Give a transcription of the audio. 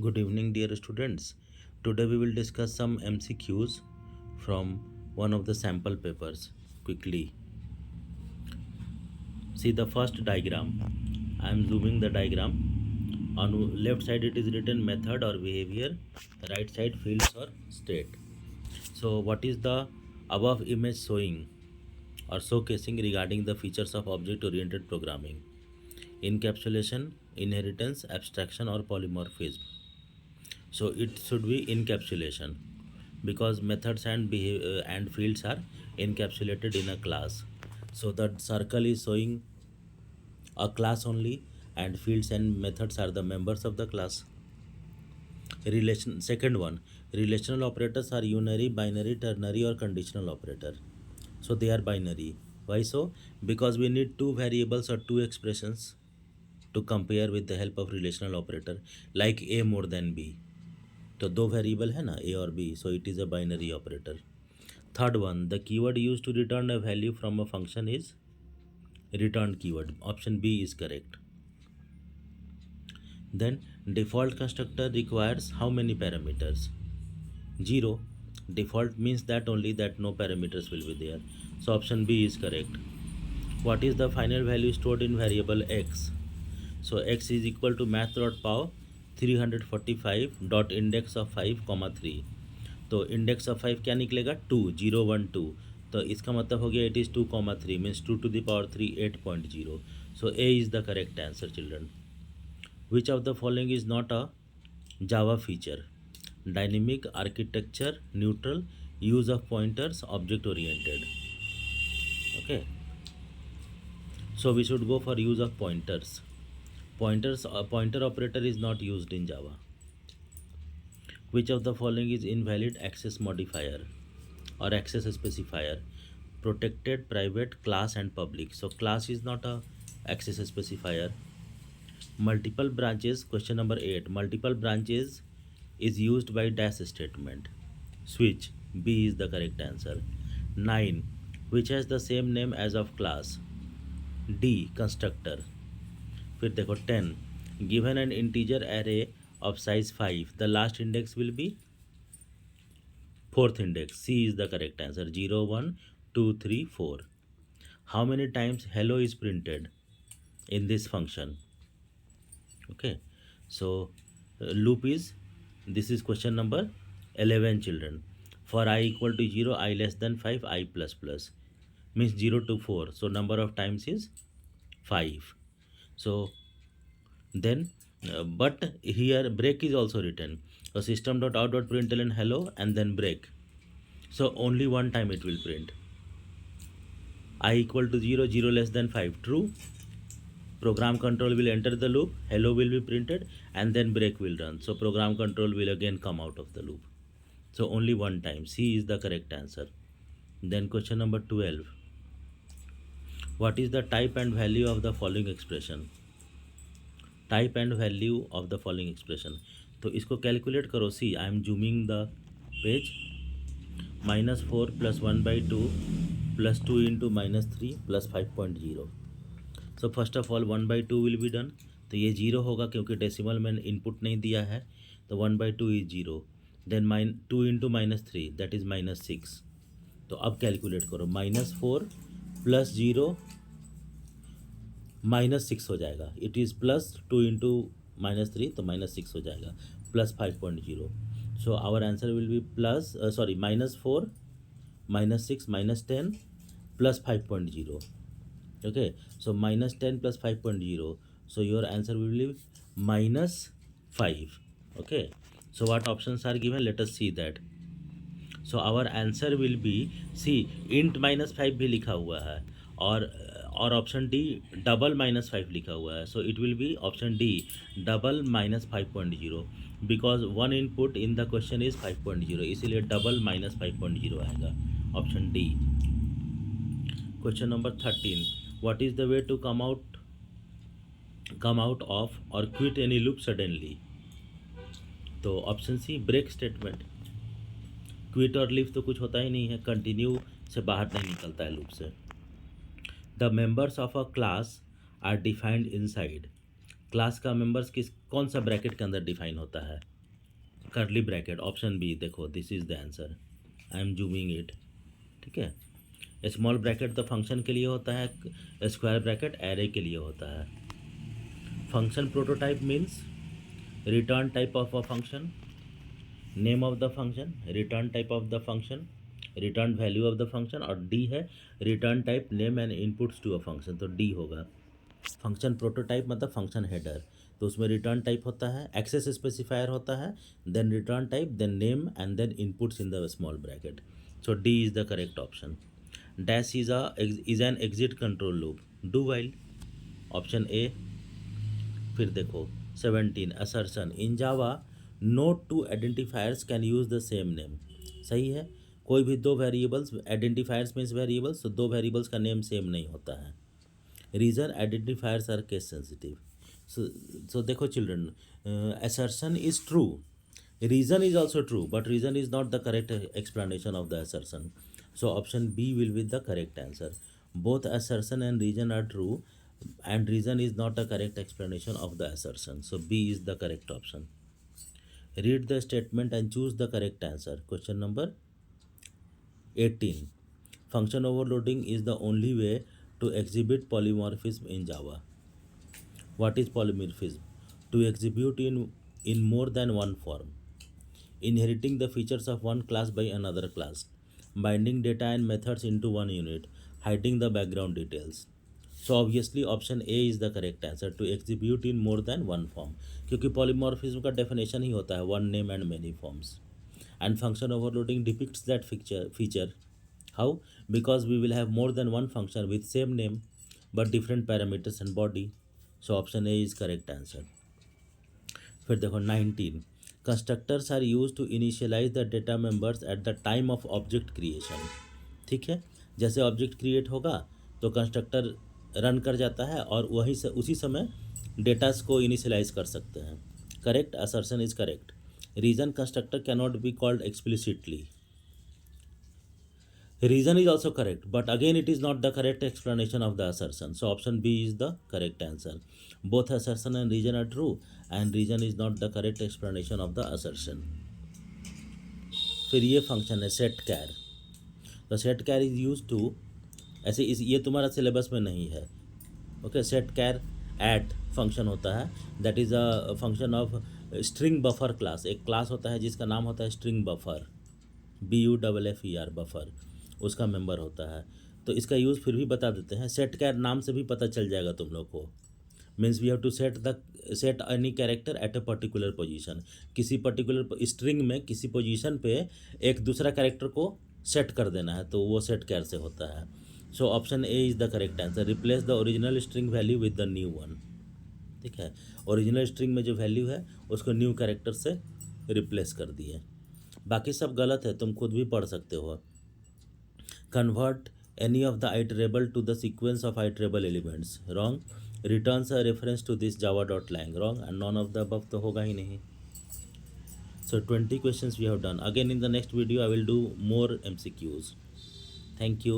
Good evening, dear students. Today we will discuss some MCQs from one of the sample papers quickly. See the first diagram. I am zooming the diagram. On left side it is written method or behavior, right side fields or state. So what is the above image showing or showcasing regarding the features of object oriented programming? Encapsulation, inheritance, abstraction or polymorphism. So it should be encapsulation because methods and and fields are encapsulated in a class. So that circle is showing a class only, and fields and methods are the members of the class. Relation second one, relational operators are unary, binary, ternary or conditional operator. So they are binary. Why so? Because we need two variables or two expressions to compare with the help of relational operator, like a more than b. तो दो variable है ना, A और B, so it is a binary operator. Third one, the keyword use to return a value from a function is return keyword. Option B is correct. Then default constructor requires how many parameters? Zero. Default means that only that no parameters will be there. So option B is correct. What is the final value stored in variable x? So x is equal to math.pow 345 dot index of 5 comma 3. तो index of 5 क्या निकलेगा? 2 0 1 2. तो इसका मतलब हो गया it is 2 comma 3 means 2 to the power 3 8.0. So A is the correct answer children. Which of the following is not a Java feature? Dynamic, architecture, neutral, use of pointers, object oriented. Okay, so we should go for use of pointers. Pointer operator is not used in Java. Which of the following is invalid access modifier or access specifier? Protected, private, class and public. So class is not a access specifier. Multiple branches, question number 8. Multiple branches is used by dash statement. Switch, B is the correct answer. 9. Which has the same name as of class? D, constructor. फिर देखो 10. Given an integer array of size 5, the last index will be fourth index. C is the correct answer. 0 1 2 3 4. How many times hello is printed in this function? Okay, so loop is, this is question number 11 children. For I equal to 0, I less than 5, I plus plus means 0 to 4. So number of times is 5. So then but here break is also written. So system.out.println hello and then break. So only one time it will print. I equal to 0, 0 less than 5, true. Program control will enter the loop, hello will be printed and then break will run. So program control will again come out of the loop. So only one time. C is the correct answer. Then question number 12. What is the type and value of the following expression? Type and value of the following expression. तो इसको calculate करो. See I am zooming the page. -4 + 1/2 + 2 × -3 + 5.0. So first of all 1/2 will be done. तो ये 0 होगा क्योंकि decimal में input नहीं दिया है. तो 1/2 इज 0. Then 2 × -3 that is -6. तो अब कैलकुलेट करो. -4 + 0 -6 हो जाएगा. इट इज़ +2 × -3 तो -6 हो जाएगा. +5.0. So our answer will be -4 -6 -10 +5.0. Okay, so -10 + 5.0. So your answer will be -5. Okay, so what options are given? Let us see that. So our answer will be C int -5 भी लिखा हुआ है और option D double -5 लिखा हुआ है. So it will be option D double -5.0 because one input in the question is 5.0, इसीलिए double -5.0 आएगा. Option D. Question number 13. What is the way to come out of or quit any loop suddenly? तो option C break statement. Quit or leave तो कुछ होता ही नहीं है, continue से बाहर नहीं निकलता है लूप से. The members of a class are defined inside. Class का मेंबर्स कौन सा ब्रैकेट के अंदर डिफाइन होता है? Curly bracket, option B. देखो this is the answer, I am zooming it. ठीक है, स्मॉल ब्रैकेट द फंक्शन के लिए होता है, स्क्वायर ब्रैकेट एरे के लिए होता है। Function prototype means return type of a function, name of the function, return type of the function, return value of the function, और डी है return type name and inputs to a function, तो D होगा। Function prototype मतलब function header, तो उसमें return type होता है, access specifier होता है, then return type, then name and then inputs in the small bracket. So D is the correct option. Dash is an exit control loop, do while, option A. फिर देखो 17 assertion in Java no two identifiers can use the same name, सही है। कोई भी दो variables, identifiers means variables, तो दो variables का नेम सेम नहीं होता है। Reason identifiers are case sensitive. So देखो children, assertion is true, reason is also true, but reason is not the correct explanation of the assertion. So option B will be the correct answer. Both assertion and reason are true, and reason is not a correct explanation of the assertion. So B is the correct option. Read the statement and choose the correct answer. Question number 18. Function overloading is the only way to exhibit polymorphism in Java. What is polymorphism? To execute in more than one form, inheriting the features of one class by another class, binding data and methods into one unit, hiding the background details. So obviously option A is the correct answer, to execute in more than one form, क्योंकि polymorphism का definition ही होता है one name and many forms. And function overloading depicts that feature. How? Because we will have more than one function with same name but different parameters and body. So option A is correct answer. फिर देखो 19, constructors are use to initialize the data members at the time of object creation. ठीक है, जैसे object create होगा तो constructor run कर जाता है और वहीं से उसी समय डेटास को इनिशियलाइज कर सकते हैं। Correct, assertion is correct. Reason constructor can not be called explicitly, reason is also correct, but again it is not the correct explanation of the assertion. So option B is the correct answer. Both assertion and reason are true, and reason is not the correct explanation of the assertion. फिर ये function है set char, तो set char is use to, ऐसे इस ये तुम्हारा syllabus में नहीं है। Okay, set char at function होता है, that is a function of string buffer class. एक क्लास होता है जिसका नाम होता है स्ट्रिंग बफर, BUFFER बफर, उसका मेंबर होता है। तो इसका यूज़ फिर भी बता देते हैं, सेट कैर नाम से भी पता चल जाएगा तुम लोग को। Means we have to set any character at a particular position, किसी पर्टिकुलर स्ट्रिंग में किसी पोजीशन पे एक दूसरा कैरेक्टर को सेट कर देना है, तो वो सेट कैर से होता है। So option A is the correct answer, replace the original string value with the new one. ठीक है, ओरिजिनल स्ट्रिंग में जो वैल्यू है उसको न्यू कैरेक्टर से रिप्लेस कर दिए। बाकी सब गलत है, तुम खुद भी पढ़ सकते हो। Convert any of the iterable to the sequence of iterable elements, wrong. Returns a reference to this java.lang, wrong. And none of the above तो होगा ही नहीं। सो 20 questions we have done. Again in the next video I will do more MCQs. Thank you.